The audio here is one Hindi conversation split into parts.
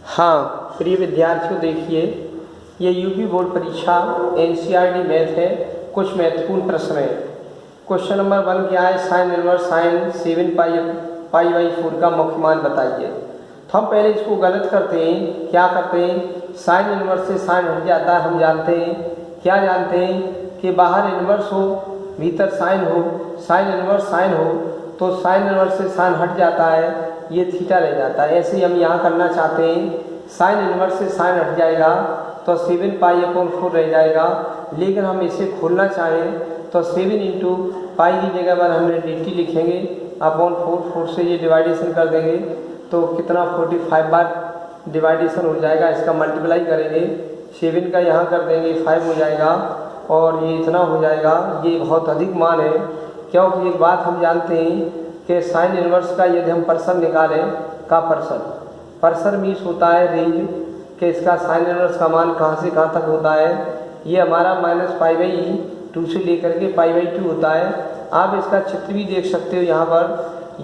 हाँ प्रिय विद्यार्थियों, देखिए ये यूपी बोर्ड परीक्षा एनसीईआरटी मैथ है। कुछ महत्वपूर्ण प्रश्न है। क्वेश्चन नंबर 1 क्या है? साइन इनवर्स साइन 7 पाई/4 का मुख्य मान बताइए। तो हम पहले इसको गलत करते हैं। क्या करते हैं? साइन इनवर्स से साइन हट जाता है। हम जानते हैं, क्या जानते हैं कि बाहर इनवर्स हो भीतर साइन हो, साइन इनवर्स साइन हो तो साइन इनवर्स से साइन हट जाता है, ये थीटा रह जाता है। ऐसे ही हम यहाँ करना चाहते हैं, साइन इनवर्स से साइन हट जाएगा तो 7 पाई/4 रह जाएगा। लेकिन हम इसे खोलना चाहें तो 7 इंटू पाई की जगह पर 180 लिखेंगे अपॉन 4 से ये डिवाइडेशन कर देंगे तो कितना 45 बार डिवाइडेशन हो जाएगा। इसका मल्टीप्लाई करेंगे, 7 का यहाँ कर देंगे 5 हो जाएगा और ये इतना हो जाएगा। ये बहुत अधिक मान है, क्योंकि एक बात हम जानते हैं कि साइन इनवर्स का यदि हम परसेंट निकालें का परसेंट मीन्स होता है रेंज कि इसका साइन इनवर्स का मान कहाँ से कहाँ तक होता है। ये हमारा -π/2 से लेकर के π/2 होता है। आप इसका चित्र भी देख सकते हो, यहाँ पर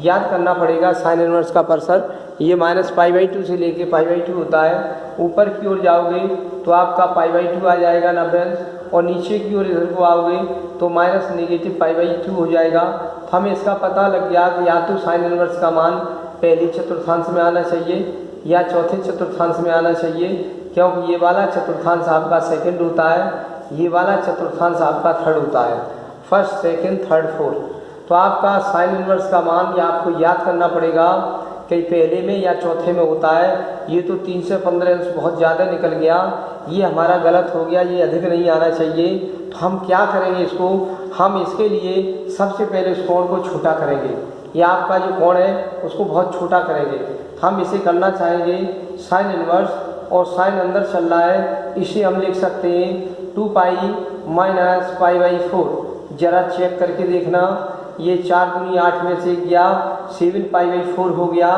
याद करना पड़ेगा साइन इनवर्स का परसेंट। ये -π/2 से लेके π/2 होता है। ऊपर की ओर जाओगे तो आपका π/2 आ जाएगा 90 और नीचे की ओर इधर को आओगे तो -π/2 हो जाएगा। तो हमें इसका पता लग गया कि या तो साइन इनवर्स का मान पहले चतुर्थांश में आना चाहिए या चौथे चतुर्थांश में आना चाहिए, क्योंकि ये वाला चतुर्थांश आपका सेकंड होता है, ये वाला चतुर्थांश आपका थर्ड होता है। First, second, third, fourth. तो आपका साइन इनवर्स का मान या आपको याद करना पड़ेगा कि पहले में या चौथे में होता है। ये तो 3 से 15 अंश बहुत ज़्यादा निकल गया, ये हमारा गलत हो गया, ये अधिक नहीं आना चाहिए। तो हम क्या करेंगे इसको? हम इसके लिए सबसे पहले इस कोण को छोटा करेंगे। ये आपका जो कोण है उसको बहुत छोटा करेंगे। हम इसे करना चाहेंगे साइन इनवर्स, और साइन अंदर चल रहा है, इसे हम लिख सकते हैं 2 पाई - π/4। जरा चेक करके देखना, ये 4 दूनी 8 में से गया 7 पाई/4 हो गया।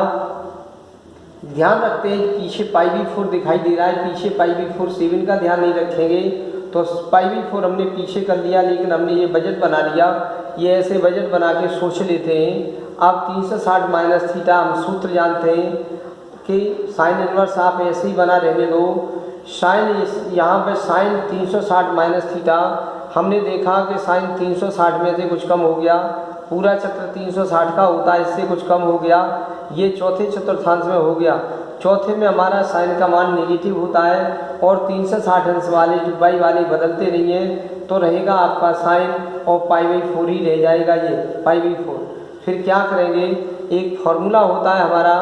ध्यान रखते हैं पीछे π/4 दिखाई दे रहा है, पीछे π/4 7 का ध्यान नहीं रखेंगे तो π/4 हमने पीछे कर लिया, लेकिन हमने ये बजट बना लिया। ये ऐसे बजट बना के सोच लेते हैं। अब 360 - थीटा हम सूत्र जानते हैं कि साइन इनवर्स आप ऐसे ही बना रहने दो। साइन यहाँ पे साइन 360 - थीटा, हमने देखा कि साइन 360 में से कुछ कम हो गया। पूरा चक्र 360 का होता है, इससे कुछ कम हो गया। ये चौथे चतुर्थांश में हो गया। चौथे में हमारा साइन का मान नेगेटिव होता है और 360 अंश वाले पाई वाले बदलते नहीं है, तो रहेगा आपका साइन और π/4 ही रह जाएगा, ये π/4। फिर क्या करेंगे? एक फॉर्मूला होता है हमारा।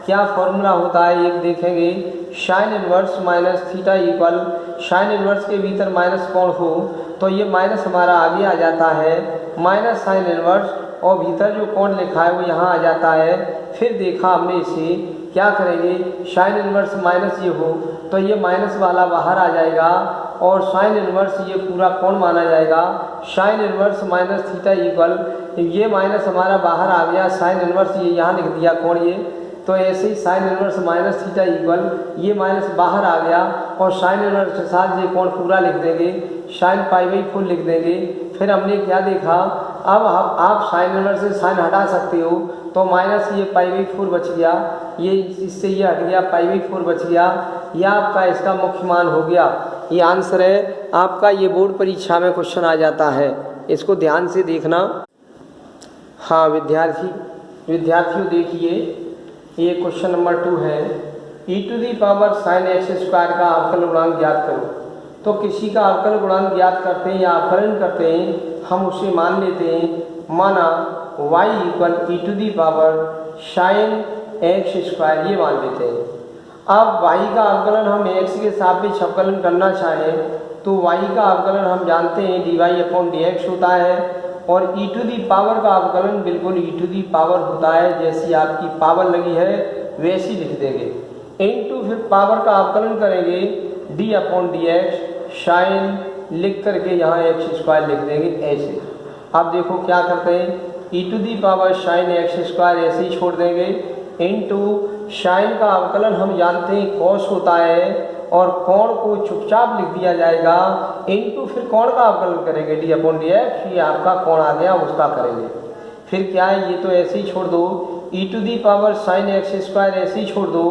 क्या फॉर्मूला होता है एक देखेंगे, sine inverse - theta equal, sine inverse के भीतर माइनस कोण हो तो ये माइनस हमारा आगे आ जाता है, माइनस साइन इनवर्स और भीतर जो कोण लिखा है वो यहाँ आ जाता है। फिर देखा हमने इसे, क्या करेंगे? साइन इनवर्स माइनस ये हो तो ये माइनस वाला बाहर आ जाएगा और साइन इनवर्स ये पूरा कोण माना जाएगा। साइन इनवर्स - थीटा इक्वल, ये माइनस हमारा बाहर आ गया, साइन इनवर्स ये यहाँ लिख दिया कोण ये, तो ऐसे ही साइन इनवर्स - थीटा इक्वल, ये माइनस बाहर आ गया और साइन इनवर्स के साथ ये कोण पूरा लिख देंगे, साइन π/4 लिख देंगे। फिर हमने क्या देखा, अब आप साइन इनवर्स से साइन हटा सकते हो तो माइनस ये π/4 बच गया, ये इससे ये हट गया, π/4 बच गया। यह आपका इसका मुख्य मान हो गया। ये आंसर है आपका। ये बोर्ड परीक्षा में क्वेश्चन आ जाता है, इसको ध्यान से देखना। हाँ विद्यार्थियों देखिए, ये क्वेश्चन नंबर 2 है, e⁻sin x² का अवकल गुणांक ज्ञात करो। तो किसी का अवकल गुणांक ज्ञात करते हैं या अवकलन करते हैं, हम उसे मान लेते हैं, माना y = e⁻sin x², ये मान लेते हैं। अब y का अवकलन हम x के सापेक्ष अवकलन करना चाहें तो y का अवकलन हम जानते हैं dy/dx होता है, और e⁻ का अवकलन बिल्कुल e⁻ होता है, जैसी आपकी पावर लगी है वैसी लिख देंगे। इनटू फिर पावर का अवकलन करेंगे d/dx, साइन लिख करके यहाँ x² लिख देंगे ऐसे। अब देखो क्या करते हैं, e⁻sin x² ऐसे ही छोड़ देंगे, इनटू साइन का अवकलन हम जानते हैं कॉस होता है और कोण को चुपचाप लिख दिया जाएगा, इनटू फिर कोण का अवकलन करेंगे d/dx, ये आपका कोण आ गया उसका करेंगे। फिर क्या है, ये तो ऐसे ही छोड़ दो, e to the power sine x square ऐसे ही छोड़ दो,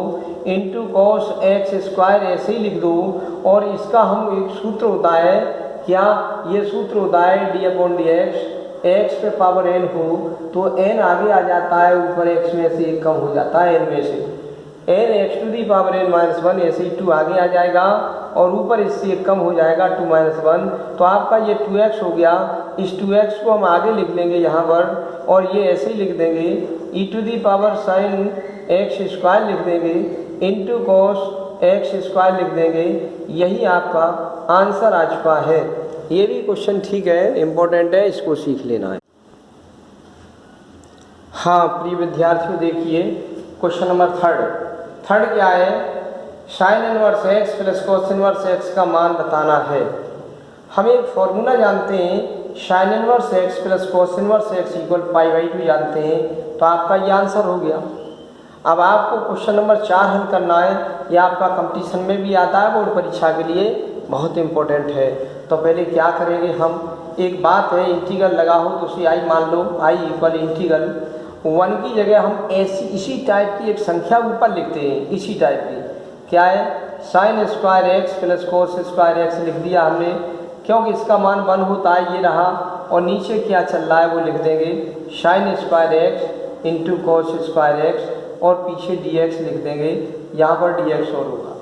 इंटू कॉस एक्स स्क्वायर ऐसे ही लिख दो। और इसका हम एक सूत्र होता है, क्या ये सूत्र होता है डी अपॉन डी एक्स पे पावर एन हो तो एन आगे आ जाता है, ऊपर एक्स में से एक कम हो जाता है एन में से, N X to the power N minus one ऐसे ही 2 आगे आ जाएगा और ऊपर इससे एक कम हो जाएगा 2 माइनस 1। तो आपका ये 2x हो गया। इस 2x को हम आगे लिख लेंगे यहाँ पर और ये ऐसे ही लिख देंगे e to the power sine x square लिख देंगे इंटू कॉस एक्स स्क्वायर लिख देंगे। यही आपका आंसर आ चुका है। ये भी क्वेश्चन ठीक है, इम्पोर्टेंट है, इसको सीख लेना है। हाँ प्रिय विद्यार्थियों, देखिए क्वेश्चन नंबर थर्ड क्या है, sine inverse x plus cos inverse x का मान बताना है। हम एक फॉर्मूला जानते हैं, sine inverse x plus cos inverse x equal π/2 जानते हैं, तो आपका ये आंसर हो गया। अब आपको क्वेश्चन नंबर 4 हल करना है। ये आपका कंपटीशन में भी आता है, बोर्ड परीक्षा के लिए बहुत इंपॉर्टेंट है। तो पहले क्या करेंगे हम, एक बात है, इंटीग्रल लगा हो तो उसी आई मान लो, आई इक्वल इंटीग्रल 1 की जगह हम ऐसी इसी टाइप की एक संख्या ऊपर लिखते हैं, इसी टाइप की, क्या है, sign square x plus cos square x लिख दिया हमने, क्योंकि इसका मान 1 होता है, ये रहा। और नीचे क्या चल रहा है वो लिख देंगे sign square x into cos square x और पीछे dx लिख देंगे, यहाँ पर dx और होगा।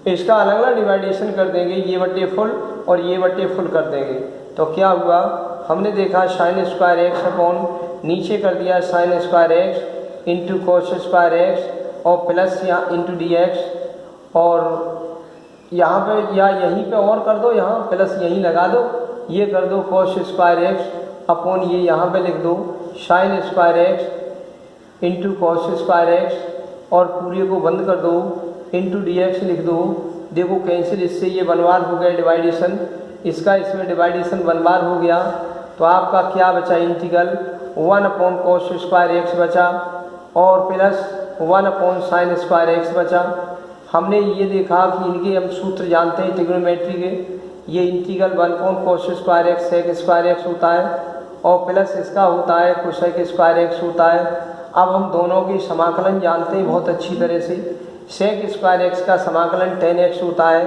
इसका अलग अलग डिवाइडेशन कर देंगे, ये बटे फुल और ये बटे फुल कर देंगे। तो क्या हुआ, हमने देखा साइन स्क्वायर एक्स अपॉन नीचे कर दिया sign square x into cos square x और प्लस यहाँ इंटू dx और यहाँ पे या यहीं पे और कर दो, यहाँ प्लस यहीं लगा दो, ये कर दो कोस स्क्वायर एक्स अपॉन ये यहाँ पे लिख दो sign square x into cos square x और पूरे को बंद कर दो इंटू dx लिख दो। देखो कैंसिल, इससे ये बनवार हो गया डिवाइडेशन, इसका इसमें डिवाइडेशन बनवार हो गया। तो आपका क्या बचा, integral 1 upon cos square X बचा और plus 1 upon sine square X बचा। हमने ये देखा कि इनके हम सूत्र जानते हैं ट्रिग्नोमेट्री के, ये integral 1 upon cos square X sec square X होता है और प्लस इसका होता है कोसेक स्क्वायर एक्स होता है। अब हम दोनों की समाकलन जानते हैं बहुत अच्छी तरह से, सेक स्क्वायर एक्स का समाकलन tan x होता है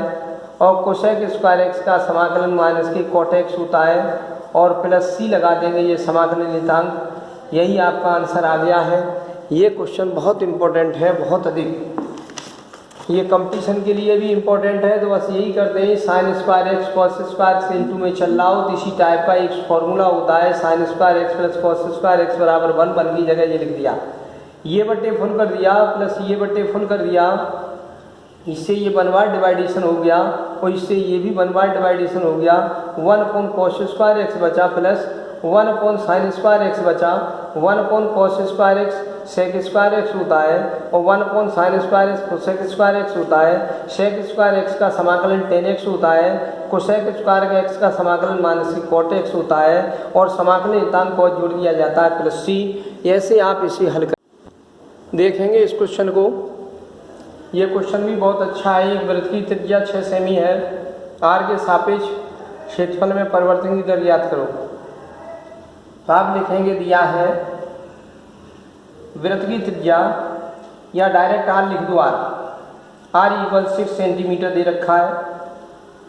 और कोसेक स्क्वायर एक्स का समाकलन माइनस के cot x होता है और प्लस c लगा देंगे, ये समाकलन नियतांक। यही आपका आंसर आ गया है। ये क्वेश्चन बहुत इंपॉर्टेंट है, बहुत अधिक, ये कंपटीशन के लिए भी इम्पोर्टेंट है। तो बस यही करते हैं, sign square x cos square x into में चल रहा हो तो इसी टाइप का एक फॉर्मूला होता है, sign square x plus cos square x बराबर 1 की जगह ये लिख दिया, ये बट्टे फुल कर दिया प्लस ये बट्टे फुल कर दिया, इससे ये बनवार डिवाइडेशन हो गया और इससे ये भी बनवार डिवाइडेशन हो गया। 1 अपॉन कॉस स्क्वायर एक्स बचा plus 1 upon sine square X बचा, 1 upon cos square X sec square X होता है और 1 upon sine square X cosec square X होता है। सेक स्क्वायर एक्स का समाकलन tan x होता है, कोसेक स्क्वायर एक्स का समाकलन माइनस cot x होता है और समाकलन नियतांक को जोड़ दिया जाता है प्लस c। ऐसे आप इसे हल कर देखेंगे इस क्वेश्चन को। ये क्वेश्चन भी बहुत अच्छा है। एक वृत्त की त्रिज्या 6 सेमी है, r के सापेक्ष क्षेत्रफल में परिवर्तन की दर ज्ञात करो। तो आप लिखेंगे, दिया है वृत्त की त्रिज्या, या डायरेक्ट r लिख दो, r इक्वल 6 सेंटीमीटर दे रखा है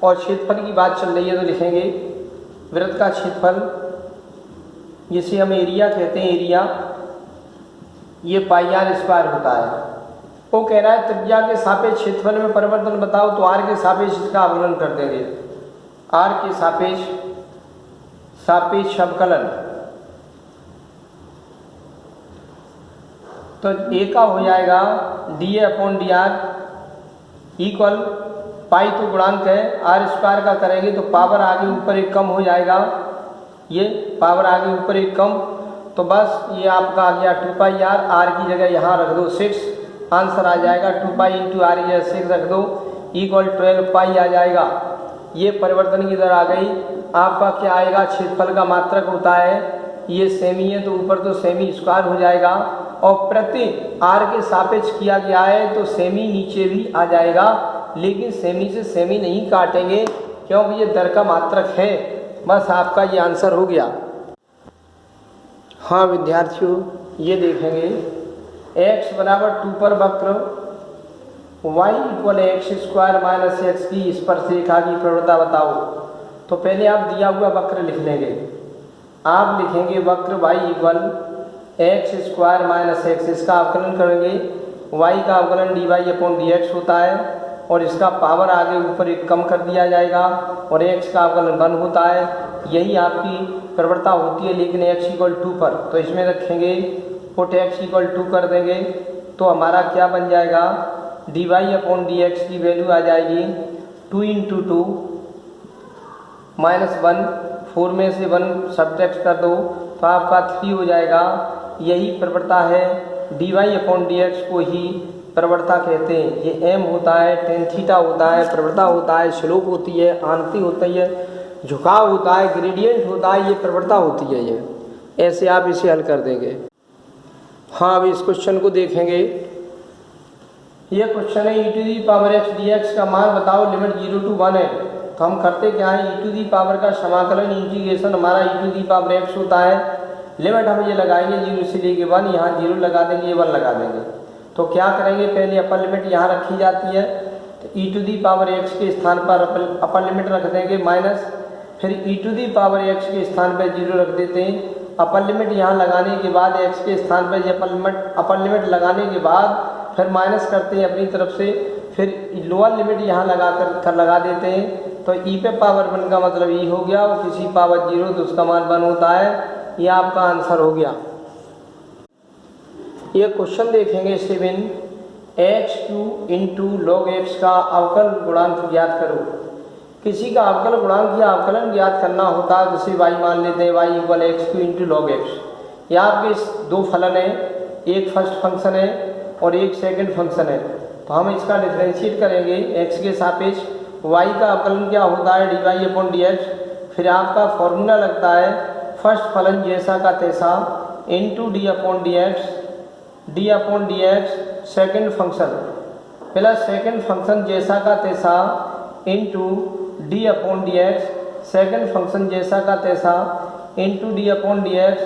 और क्षेत्रफल की बात चल रही है तो लिखेंगे वृत्त का क्षेत्रफल, जिसे हम एरिया कहते हैं, एरिया ये πr स्क्वायर होता है। वो कह रहा है त्रिज्या के सापेक्ष क्षेत्रफल में परिवर्तन बताओ, तो r के सापेक्ष इसका अवकलन कर देंगे, r के सापेक्ष अवकलन। तो a का हो जाएगा dA upon dr equal pi तो गुणांक है, r स्क्वायर का करेंगे तो पावर आगे ऊपर एक कम हो जाएगा, ये पावर आगे ऊपर एक कम, तो बस ये आपका आ गया 2πr, r की जगह यहाँ रख दो 6, आंसर आ जाएगा 2π इंटू r या 6 रख दो इक्वल 12π आ जाएगा। ये परिवर्तन की दर आ गई। आपका क्या आएगा, क्षेत्रफल का मात्रक होता है, ये सेमी है तो ऊपर तो सेमी स्क्वायर हो जाएगा और प्रति r के सापेक्ष किया गया है तो सेमी नीचे भी आ जाएगा, लेकिन सेमी से सेमी नहीं काटेंगे क्योंकि ये दर का मात्रक है। बस आपका ये आंसर हो गया। हाँ विद्यार्थियों, ये देखेंगे x बराबर 2 पर वक्र y equal x square minus x की स्पर्शरेखा की प्रवणता बताओ। तो पहले आप दिया हुआ वक्र लिख लेंगे। आप लिखेंगे वक्र y equal x square minus x, इसका अवकलन करेंगे। y का अवकलन dy अपॉन dx होता है और इसका पावर आगे ऊपर एक कम कर दिया जाएगा और x का अवकलन 1 होता है। यही आपकी प्रवणता होती है, लेकिन x इक्वल 2 पर। तो इसमें रखेंगे पुट x इक्वल 2 कर देंगे तो हमारा क्या बन जाएगा, dy अपॉन dx की वैल्यू आ जाएगी 2 इंटू 2 माइनस 1, 4 में से 1 सब्ट्रैक्ट कर दो तो आपका 3 हो जाएगा। यही प्रवणता है, dy अपॉन dx को ही प्रवणता कहते हैं। ये m होता है, टेन थीटा होता है, प्रवणता होता है, स्लोप होती है, आंति होती है, झुकाव होता है, ग्रेडियंट होता है, ये प्रवणता होती है। ये ऐसे आप इसे हल कर देंगे। हाँ, अब इस क्वेश्चन को देखेंगे। ये क्वेश्चन है e to the power x dx का मान बताओ, लिमिट 0 to 1 है। तो हम करते क्या है, e टू दी पावर का समाकलन इंटीग्रेशन हमारा e to the power x होता है। लिमिट हम ये लगाएंगे 0 से लेके 1, यहाँ 0 लगा देंगे, ये 1 लगा देंगे। तो क्या करेंगे, पहले अपर लिमिट यहाँ रखी जाती है तो e to the power x के स्थान पर अपर लिमिट रख देंगे माइनस, फिर e to the power x के स्थान पर 0 रख देते हैं। अपर लिमिट यहाँ लगाने के बाद x के स्थान पर अपर लिमिट लगाने के बाद फिर माइनस करते हैं अपनी तरफ से, फिर लोअर लिमिट यहाँ लगा देते हैं। तो e पे पावर 1 का मतलब e हो गया और किसी पावर 0 तो उसका मान 1 होता है। ये आपका आंसर हो गया। ये क्वेश्चन देखेंगे 7, x³ इंटू लॉग x का अवकल गुणांक ज्ञात करो। किसी का अवकल गुणांक या अवकलन ज्ञात करना होता है, जैसे y मान लेते हैं, y equal x³ into log x। ये आपके दो फलन है, एक फर्स्ट फंक्शन है और एक सेकंड फंक्शन है। तो हम इसका डिफरेंशिएट करेंगे x के सापेक्ष। y का अवकलन क्या होता है, dy अपॉन dx। फिर आपका फॉर्मूला लगता है फर्स्ट फलन जैसा का तैसा into d upon dx second function plus second function जैसा का तैसा into d upon dx second function जैसा का तैसा into d upon dx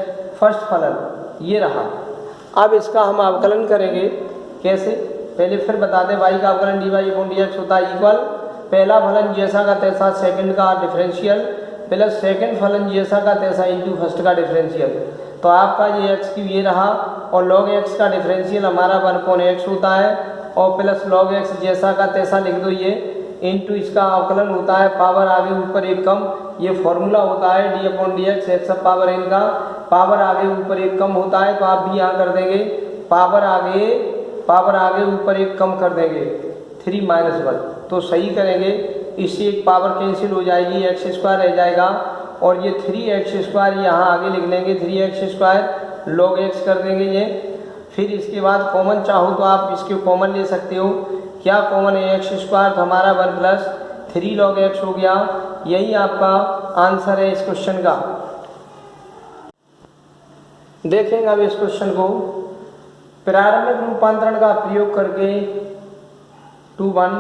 first फलन। ये रहा। अब इसका हम अवकलन करेंगे कैसे, पहले फिर बता दें। y का अवकलन dy अपॉन dx होता है इक्वल पहला फलन जैसा का तैसा सेकंड का डिफरेंशियल प्लस सेकंड फलन जैसा का तैसा इंटू फर्स्ट का डिफरेंशियल। तो आपका ये x³ ये रहा और log x का डिफरेंशियल हमारा 1/x होता है और प्लस log x जैसा का तैसा लिख दो ये इंटू इसका अवकलन होता है पावर आगे ऊपर एक कम। ये फॉर्मूला होता है d अपॉन dx x सब पावर n का, पावर आगे ऊपर एक कम होता है। तो आप भी यहाँ कर देंगे पावर आगे ऊपर एक कम कर देंगे 3 - 1। तो सही करेंगे, इससे एक पावर कैंसिल हो जाएगी, x² रह जाएगा और ये 3x² यहाँ आगे लिख लेंगे 3x² log x कर देंगे ये। फिर इसके बाद कॉमन चाहो तो आप इसके कॉमन ले सकते हो। क्या कॉमन है, x² तो हमारा 1 + 3 log x हो गया। यही आपका आंसर है इस क्वेश्चन का। देखेंगे अब इस क्वेश्चन को, प्रारंभिक रूपांतरण का प्रयोग करके 2 1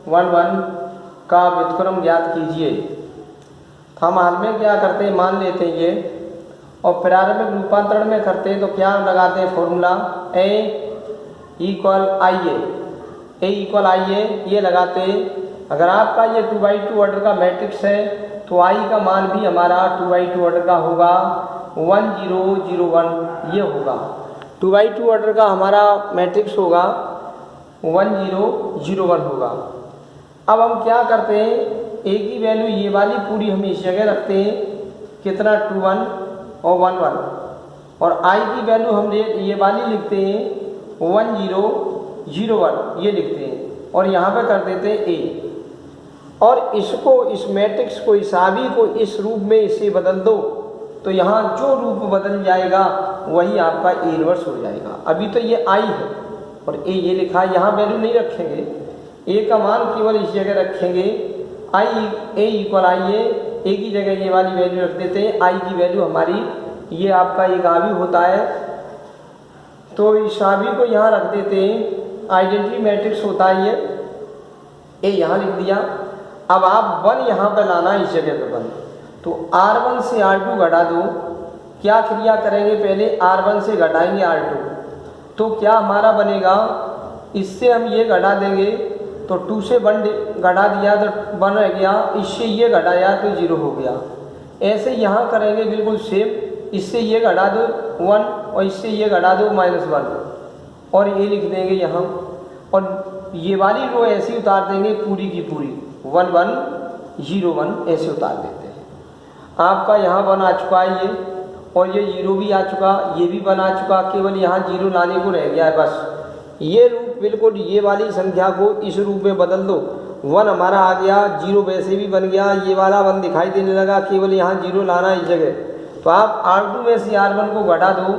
1 1 का व्युत्क्रम ज्ञात कीजिए। तो हम हाल में क्या करते हैं, मान लेते हैं ये और प्रारंभिक रूपांतरण में करते हैं तो क्या लगाते हैं फॉर्मूला a इक्वल IA ये लगाते हैं। अगर आपका ये 2/2 ऑर्डर का मैट्रिक्स है तो i का मान भी हमारा 2/2 ऑर्डर का होगा, 1 0 0 1 ये होगा। 2/2 ऑर्डर का हमारा मैट्रिक्स होगा, 1 0 0 1 होगा। अब हम क्या करते हैं, a की वैल्यू ये वाली पूरी हम इस जगह रखते हैं, कितना 2 1 और 1 1 और i की वैल्यू हम ये वाली लिखते हैं 1 0 0 1 ये लिखते हैं और यहाँ पे कर देते हैं a। और इसको इस मैट्रिक्स को हिसाबी को इस रूप में इसे बदल दो तो यहाँ जो रूप बदल जाएगा वही आपका a इनवर्स हो जाएगा। अभी तो ये i है और a ये लिखा है, यहाँ वैल्यू नहीं रखेंगे, a का मान केवल इस जगह रखेंगे, a इक्वल IA, a की जगह ये वाली वैल्यू रख देते हैं। i की वैल्यू हमारी ये आपका एक हावी होता है तो इस हावी को यहाँ रख देते हैं, आइडेंटिटी मैट्रिक्स होता है ये, a यहाँ लिख दिया। अब आप 1 यहाँ पर लाना इस जगह पे 1, तो R1 से R2 घटा दो। क्या क्रिया करेंगे, पहले R1 से घटाएंगे R2 तो क्या हमारा बनेगा, इससे हम ये घटा देंगे तो 2 से 1 घटा दिया तो 1 रह गया, इससे ये घटाया तो 0 हो गया। ऐसे यहाँ करेंगे बिल्कुल सेम, इससे ये घटा दो 1 और इससे ये घटा दो -1 और ये लिख देंगे यहाँ, और ये वाली रो ऐसी उतार देंगे पूरी की पूरी 1 1 0 1 ऐसे उतार देते हैं। आपका यहाँ 1 आ चुका है ये, और ये 0 भी आ चुका, ये भी 1 आ चुका, केवल यहाँ 0 लाने को रह गया है बस। ये रूप बिल्कुल ये वाली संख्या को इस रूप में बदल दो, 1 हमारा आ गया, 0 वैसे भी बन गया, ये वाला 1 दिखाई देने लगा, केवल यहाँ 0 लाना इस जगह। तो आप R2 में से R1 को घटा दो,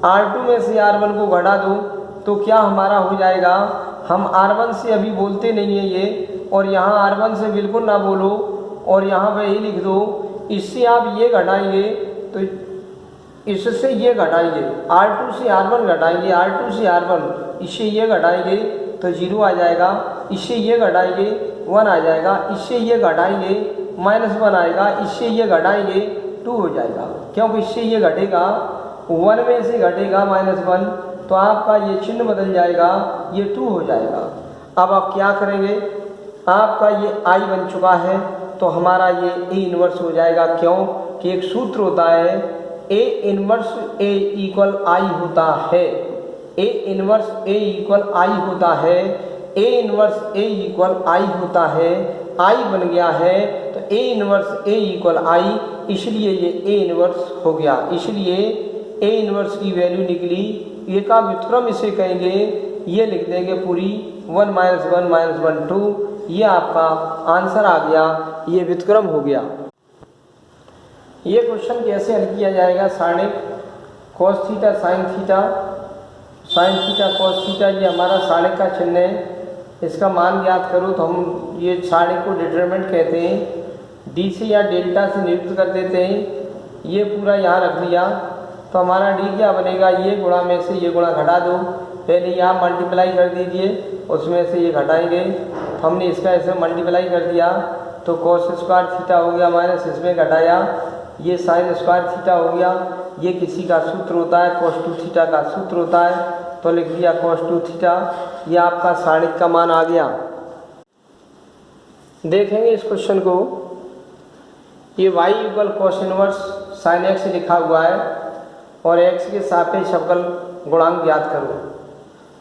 R2 में से R1 को घटा दो तो क्या हमारा हो जाएगा, हम R1 से अभी बोलते नहीं है ये, और यहाँ R1 से बिल्कुल ना बोलो, और यहाँ पे ही लिख दो, इससे आप ये घटाएंगे तो इससे ये घटाएंगे, R2 से R1 घटाएंगे, R2 से R1, इससे ये घटाएंगे तो 0 आ जाएगा, इससे ये घटाएंगे 1 आ जाएगा, इससे ये घटाएंगे -1 आएगा, इससे ये घटाएंगे 2 हो जाएगा, क्योंकि इससे ये घटेगा 1 में से घटेगा -1 तो आपका ये चिन्ह बदल जाएगा, ये 2 हो जाएगा। अब आप क्या करेंगे, आपका ये I बन चुका है तो हमारा ये A इनवर्स हो जाएगा, क्यों कि एक सूत्र होता है A inverse A equal I होता है, A inverse A equal I होता है, A inverse A equal I होता है, I बन गया है तो A inverse A equal I, इसलिए ये A इनवर्स हो गया, इसलिए A इनवर्स की वैल्यू निकली, ये का व्युत्क्रम इसे कहेंगे, ये लिख देंगे पूरी 1 - 1 - 1 2, ये आपका आंसर आ गया, ये व्युत्क्रम हो गया। ये क्वेश्चन कैसे हल किया जाएगा, सारणिक cos theta sin theta, sin theta cos theta, ये हमारा सारणिक का चिन्ह है, इसका मान ज्ञात करो तो हम ये सारणिक को डिटरमिनेंट कहते हैं, डी से या डेल्टा से नियुक्त कर देते हैं, ये पूरा यहाँ रख लिया तो हमारा डी क्या बनेगा, ये गुणा में से ये गुणा घटा दो, पहले यहाँ मल्टीप्लाई कर दीजिए, उसमें से ये घटाएंगे, तो हमने इसका ऐसे मल्टीप्लाई कर दिया तो cos स्क्वायर थीटा हो गया, माइनस इसमें घटाया ये sin स्क्वायर थीटा हो गया, ये किसी का सूत्र होता है, cos 2 थीटा का सूत्र होता है, तो लिख दिया cos 2 थीटा, ये आपका सारणिक का मान आ गया। देखेंगे इस क्वेश्चन को, ये y equal cos inverse sin x लिखा हुआ है और x के सापेक्ष अवकल गुणांक ज्ञात करो।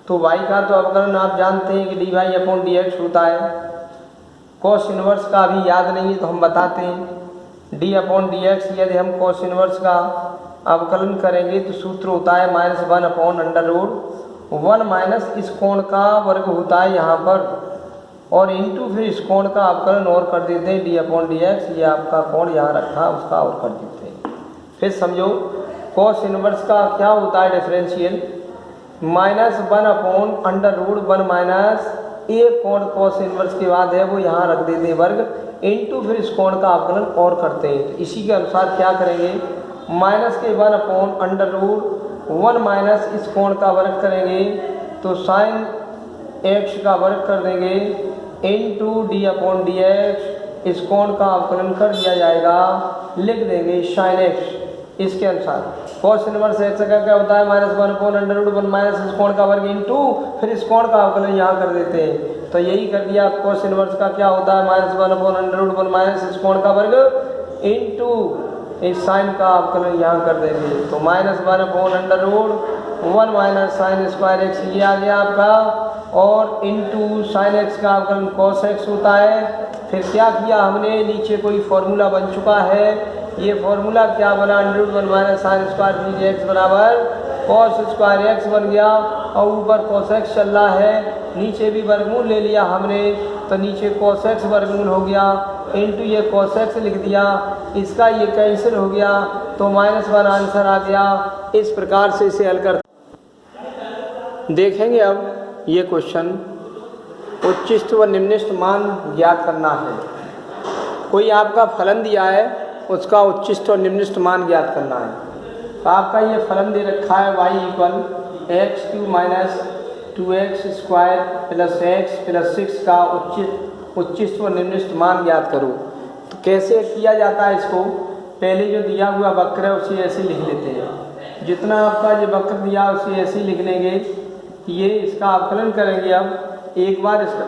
तो y का तो अवकलन आप जानते हैं कि dy/dx होता है, cos इनवर्स का अभी याद नहीं है तो हम बताते हैं, d/dx यदि हम cos इनवर्स का अवकलन करेंगे तो सूत्र होता है -1/√1 माइनस इस कोण का वर्ग होता है यहाँ पर, और इंटू फिर इस कोण का अवकलन और कर देते हैं d/dx, ये आपका कोण यहाँ रखा उसका और कर देते हैं। फिर समझो cos इनवर्स का क्या होता है डिफरेंशियल, -1/√1 माइनस एक कोण cos इनवर्स के बाद है वो यहाँ रख देते हैं वर्ग, इंटू फिर इस कोण का अवकलन और करते हैं, तो इसी के अनुसार क्या करेंगे, माइनस के 1/√1 माइनस इस कोण का वर्ग करेंगे तो sin x का वर्ग कर देंगे, इंटू d/dx इस कोण का अवकलन कर दिया जाएगा, लिख देंगे sin x। इसके अनुसार cos इनवर्स x का क्या होता है, -1/√1 माइनस इस कोण का वर्ग इंटू फिर इस कोण का अवकलन यहाँ कर देते हैं, तो यही कर दिया। cos इनवर्स का क्या होता है, -1/√1 माइनस इस कोण का वर्ग इंटू इस साइन का अवकलन यहाँ कर देंगे, तो -1/√1 माइनस साइन स्क्वायर x ये आ गया आपका, और इंटू साइन x का अवकलन cos x होता है। फिर क्या किया हमने, नीचे कोई फॉर्मूला बन चुका है, ये फॉर्मूला क्या बना, √1 minus sine square theta x बराबर cos स्क्वायर x बन गया, और ऊपर cos x चल रहा है, नीचे भी वर्गमूल ले लिया हमने, तो नीचे cos x वर्गमूल हो गया, इंटू ये cos x लिख दिया, इसका ये कैंसिल हो गया, तो -1 आंसर आ गया। इस प्रकार से इसे हल कर देखेंगे। अब ये क्वेश्चन उच्चिष्ट व निम्निष्ट मान ज्ञात करना है। कोई आपका फलन दिया है, उसका उच्चिष्ट और निम्निष्ट मान ज्ञात करना है। तो आपका ये फलन दे रखा है y equal x³ minus 2x square plus x plus 6 का उच्चिष्ट व निम्निष्ट मान ज्ञात करो। तो कैसे किया जाता है इसको, पहले जो दिया हुआ वक्र है उसे ऐसे लिख लेते हैं, जितना आपका ये वक्र दिया उसे ऐसे ही लिख लेंगे। ये इसका अवकलन करेंगे। अब एक बार इसका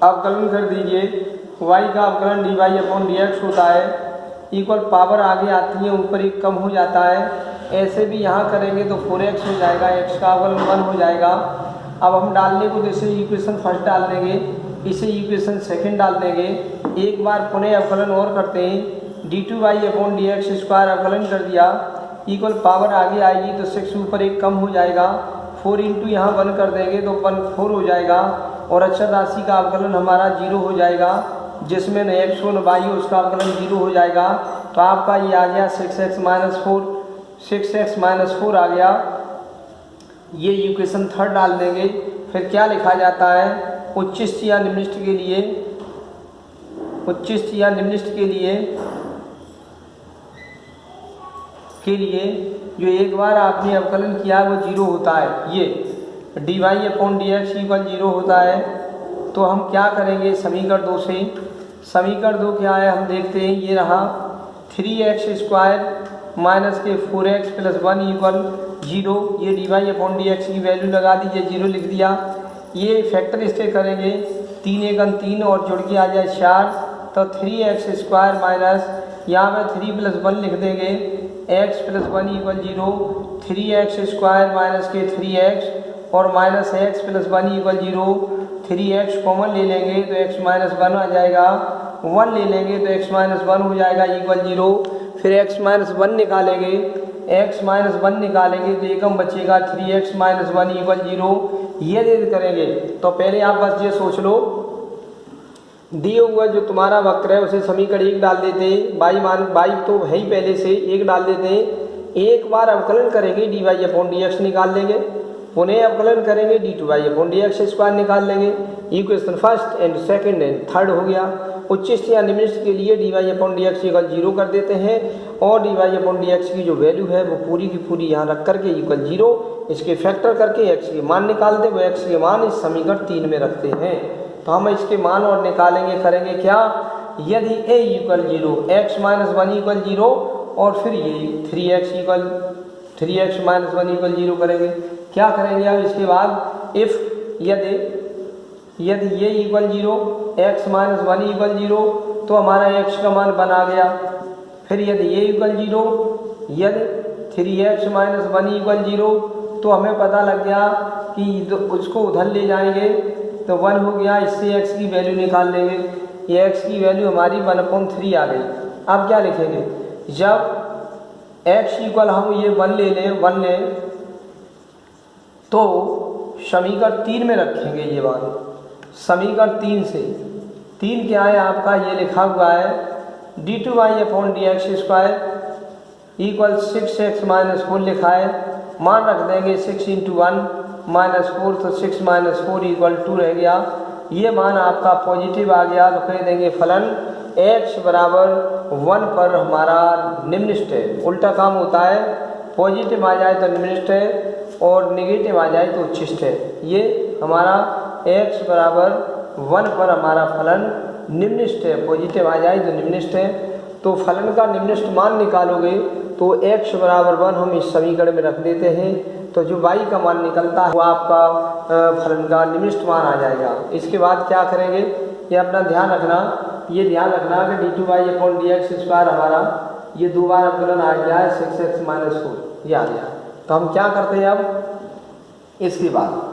अवकलन कर दीजिए। y का अवकलन dy/dx होता है, इक्वल पावर आगे आती है ऊपर एक कम हो जाता है। ऐसे भी यहाँ करेंगे तो 4x हो जाएगा, x का अवकलन 1 हो जाएगा। अब हम डालने को जैसे इक्वेशन फर्स्ट डाल देंगे, इसे इक्वेशन सेकंड डाल देंगे। एक बार पुनः अवकलन और करते हैं। d2y/dx² अवकलन कर दिया, इक्वल पावर आगे आएगी तो 6 ऊपर एक कम हो जाएगा। 4 इंटू यहाँ 1 कर देंगे तो 1 4 हो जाएगा और अचर राशि का अवकलन हमारा 0 हो जाएगा, जिसमें न x हो न y हो, उसका अवकलन 0 हो जाएगा। तो आपका ये आ गया 6x - 4 आ गया। ये इक्वेशन थर्ड डाल देंगे। फिर क्या लिखा जाता है, उच्चिष्ट या निम्निष्ट के लिए, उच्चिष्ट या निम्निष्ट के लिए जो एक बार आपने अवकलन किया वो 0 होता है। ये dy/dx = 0 होता है। तो हम क्या करेंगे समीकरण 2 से, समीकरण 2 क्या है हम देखते हैं। ये रहा 3x² माइनस के 4x + 1 = 0। ये dy/dx की वैल्यू लगा दीजिए, 0 लिख दिया। ये फैक्टर इससे करेंगे, 3 × 1 3 और जुड़ के आ जाए 4, तो 3x² माइनस यहाँ में 3 + 1 लिख देंगे, x + 1 = 0। 3x² माइनस के 3x और माइनस x + 1 = 0। 3x कॉमन ले लेंगे तो x - 1 आ जाएगा, 1 ले लेंगे तो x - 1 हो जाएगा = 0। फिर x - 1 निकालेंगे, x - 1 निकालेंगे तो एकम बचेगा 3x - 1 = 0। ये दे करेंगे तो पहले आप बस ये सोच लो, दिए हुआ जो तुम्हारा वक्र है उसे समीकरण 1 डाल देते हैं। y तो है ही पहले से, 1 डाल देते हैं। एक बार अवकलन करेंगे dy/dx निकाल लेंगे, पुनः अवकलन करेंगे d2y/dx² निकाल लेंगे। Equation first and second and third हो गया। उच्चिष्ट या निम्निष्ट के लिए dy/dx = 0 कर देते हैं और dy/dx की जो वैल्यू है वो पूरी की पूरी यहाँ रख करके = 0, इसके फैक्टर करके x के मान निकालते, वो x के मान इस समीकरण 3 में रखते हैं। तो हम इसके मान और निकालेंगे, करेंगे क्या, यदि a = 0, x - 1 = 0 और फिर ये 3x - 1 = 0 करेंगे। क्या करेंगे अब इसके बाद, इफ यदि ये = 0, x - 1 = 0 तो हमारा x का मान बना गया। फिर यदि ये = 0, यदि 3x - 1 = 0 तो हमें पता लग गया कि उसको उधर ले जाएंगे तो 1 हो गया। इससे x की वैल्यू निकाल लेंगे, ये x की वैल्यू हमारी 1/3 आ गई। अब क्या लिखेंगे, जब x = हम ये 1 लें तो समीकरण 3 में रखेंगे। ये बात समीकरण 3 से, 3 क्या है आपका, ये लिखा हुआ है d2y/dx² = 6x - 4 लिखा है। मान रख देंगे 6 × 1 - 4, तो 6 - 4 = 2 रह गया। ये मान आपका पॉजिटिव आ गया तो कह देंगे फलन x = 1 पर हमारा निम्निष्ट है। उल्टा काम होता है, पॉजिटिव आ जाए तो निम्निष्ट है और नेगेटिव आ जाए तो उच्चिष्ट है। ये हमारा x = 1 पर हमारा फलन निम्निष्ट है, पॉजिटिव आ जाए तो निम्निष्ट है। तो फलन का निम्निष्ट मान निकालोगे तो x = 1 हम इस समीकरण में रख देते हैं, तो जो y का मान निकलता है वो आपका फलन का निम्निष्ट मान आ जाएगा। इसके बाद क्या करेंगे, ये अपना ध्यान रखना कि d2y/dx² हमारा ये 2 बार अवकलन आ गया है 6x - 4, ये आ गया। तो हम क्या करते हैं अब, इसके बाद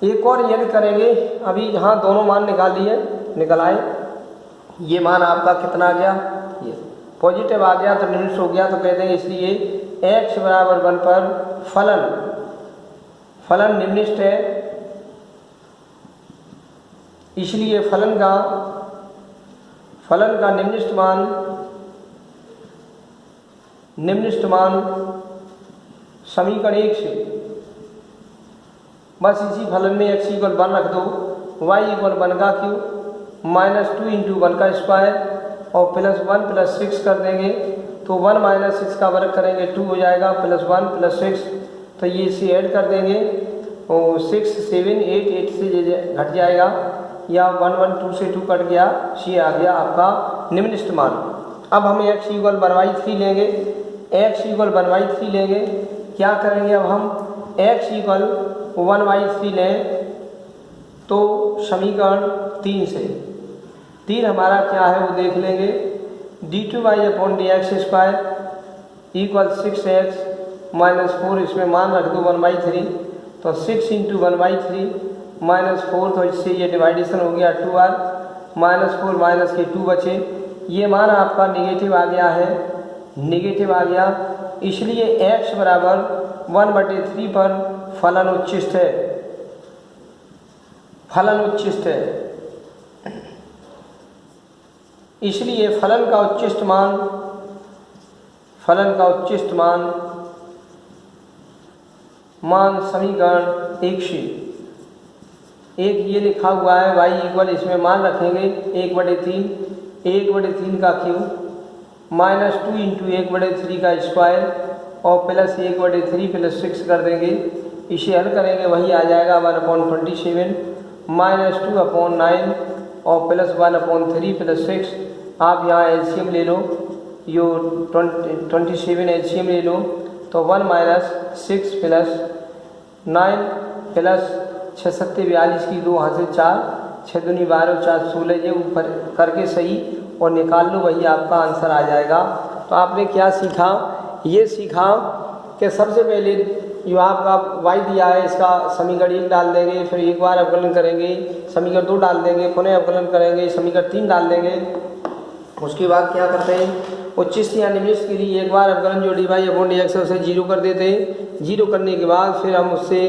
एक और यदि करेंगे, अभी यहाँ दोनों मान निकल आए। ये मान आपका कितना आ गया, ये पॉजिटिव आ गया तो निम्निष्ट हो गया, तो कहते हैं इसलिए x = 1 पर फलन निम्निष्ट है। इसलिए फलन का निम्निष्ट मान समीकरण 1 से, बस इसी फलन में x = 1 रख दो, y = 1 का क्यूब -2 × 1 का स्क्वायर और +1 + 6 कर देंगे तो 1 - 6 का वर्ग करेंगे 2 हो जाएगा, +1 + 6 तो ये इसे ऐड कर देंगे और 6 7 8 8 से घट जाएगा, या 1 1 2 से 2 कट गया, ये आ गया आपका निम्निष्ट मान। अब हमें x = 1/3 लेंगे, x इक्वल 1/3 लेंगे। क्या करेंगे अब हम x इक्वल 1/3 लें तो समीकरण 3 से 3 हमारा क्या है वो देख लेंगे। d2y/dx² इक्वल 6x माइनस 4, इसमें मान रख दो 1/3, तो 6 इंटू 1/3 माइनस 4, तो इससे ये डिवाइडेशन हो गया 2r, माइनस 4 माइनस के 2 बचे। ये मान आपका नेगेटिव आ गया है, नेगेटिव आ गया, इसलिए x बराबर 1/3 पर फलन उच्छिष्ट है, फलन उच्छिष्ट है। इसलिए फलन का उच्छिष्ट मान, फलन का उच्छिष्ट मान समीकरण 1 से एक ये लिखा हुआ है y इक्वल, इसमें मान रखेंगे 1/3, 1/3 का क्यूब माइनस 2 इंटू 1/3 का स्क्वायर और प्लस 1/3 प्लस 6 कर देंगे। इसे हल करेंगे वही आ जाएगा 1/27 माइनस 2/9 और प्लस 1/3 प्लस 6। आप यहाँ एलसीएम ले लो, यो 27 एलसीएम ले लो, तो 1 माइनस 6 प्लस 9 प्लस 6 सत्ते 42 की 2 हाथ से 4, 6 दूनी 12 4 16, ये ऊपर करके सही और निकाल लो, वही आपका आंसर आ जाएगा। तो आपने क्या सीखा, ये सीखा कि सबसे पहले जो आपका y दिया है इसका समीकरण 1 डाल देंगे, फिर एक बार अवकलन करेंगे, समीकरण 2 डाल देंगे, पुनः अवकलन करेंगे, समीकरण 3 डाल देंगे। उसके बाद क्या करते हैं, उच्छिष्ट या निम्नलिखित के लिए एक बार अवकलन जो dy/dx है उसे 0 कर देते हैं। 0 करने के बाद फिर हम उससे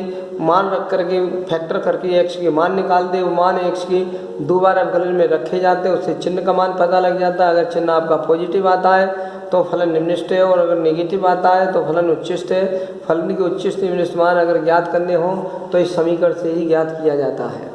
मान रख करके फैक्टर करके x के मान निकालते, वो मान x के 2 बार अवकलन में रखे जाते हैं, उससे चिन्ह का मान पता लग जाता है। अगर चिन्ह आपका पॉजिटिव आता है तो फलन निम्नलिखित है, और अगर नेगेटिव आता है तो फलन उच्छिष्ट है। फलन के उच्छिष्ट निम्नलिखित मान अगर ज्ञात करने हो तो इस समीकरण से ही ज्ञात किया जाता है।